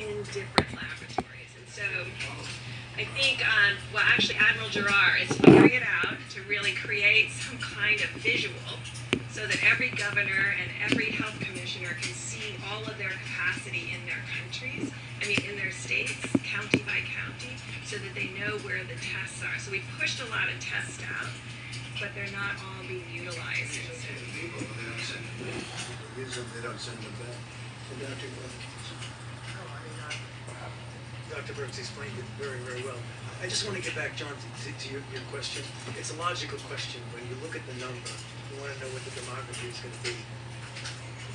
in different laboratories. And so I think, actually Admiral Giroir is figuring it out to really create some kind of visual so that every governor and every health commissioner can see all of their capacity in their countries, in their states, county by county, so that they know where the tests are. So we pushed a lot of tests out, but they're not all being utilized. People, they don't send them back. They use them, they don't send them back. And Dr. Dr. Brooks explained it very, very well. I just want to get back, John, to your question. It's a logical question. When you look at the number, you want to know what the demography is going to be.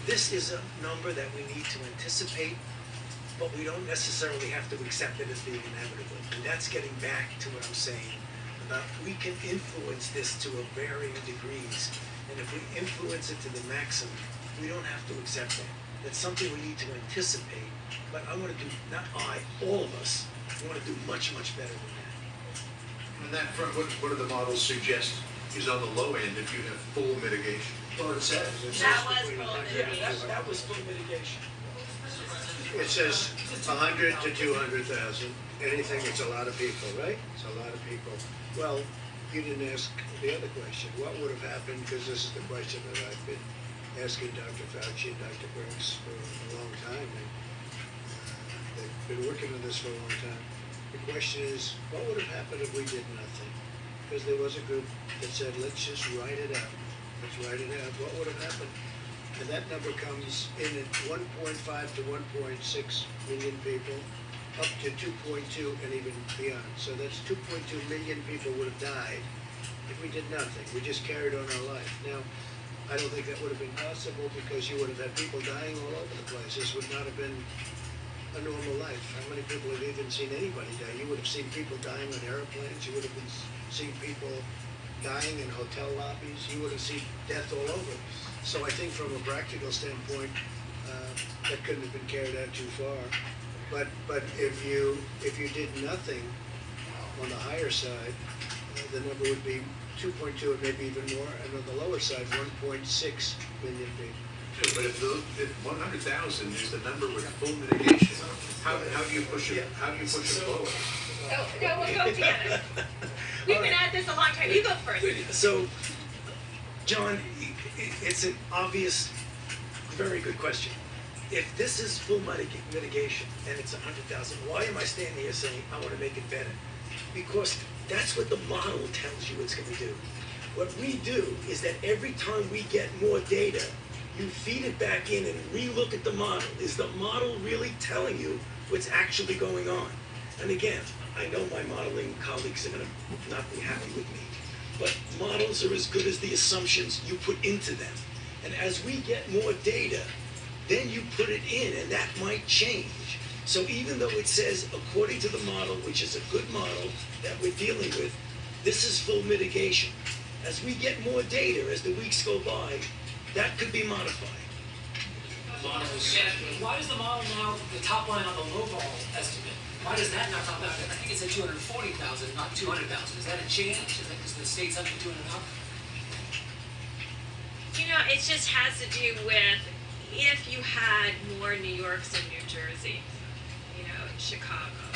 This is a number that we need to anticipate, but we don't necessarily have to accept it as being inevitable. And that's getting back to what I'm saying about we can influence this to a varying degrees. And if we influence it to the maximum, we don't have to accept that. That's something we need to anticipate. But I want to do, not all of us, we want to do much, much better than that. On that front, what do the models suggest is on the low end if you have full mitigation? Well, it says. That was full mitigation. That was full mitigation. It says 100 to 200,000. Anything, it's a lot of people, right? It's a lot of people. Well, you didn't ask the other question. What would have happened, because this is the question that I've been asking Dr. Fauci and Dr. Brooks for a long time, and they've been working on this for a long time. The question is, what would have happened if we did nothing? Because there was a group that said, let's just write it out. Let's write it out. What would have happened? And that number comes in at 1.5 to 1.6 million people, up to 2.2 and even beyond. So that's 2.2 million people would have died if we did nothing. We just carried on our life. Now, I don't think that would have been possible because you would have had people dying all over the place. This would not have been a normal life. How many people have even seen anybody die? You would have seen people dying on airplanes. You would have seen people dying in hotel lobbies. You would have seen death all over. So I think from a practical standpoint, that couldn't have been carried out too far. But if you did nothing on the higher side, the number would be 2.2 and maybe even more, and on the lower side, 1.6 million people. But if 100,000 is the number with full mitigation, how do you push it? How do you push it lower? No, we'll go together. We've been at this a long time. You go first. So, John, it's an obvious, very good question. If this is full mitigation and it's 100,000, why am I standing here saying I want to make it better? Because that's what the model tells you it's going to do. What we do is that every time we get more data, you feed it back in and re-look at the model. Is the model really telling you what's actually going on? And again, I know my modeling colleagues are going to not be happy with me, but models are as good as the assumptions you put into them. And as we get more data, then you put it in, and that might change. So even though it says, according to the model, which is a good model that we're dealing with, this is full mitigation. As we get more data, as the weeks go by, that could be modified. Why does the model now, the top line on the lowball estimate, why does that not top out? I think it said 240,000, not 200,000. Is that a change? Is that because the state's up to doing enough? It just has to do with if you had more New Yorks and New Jersey, Chicago,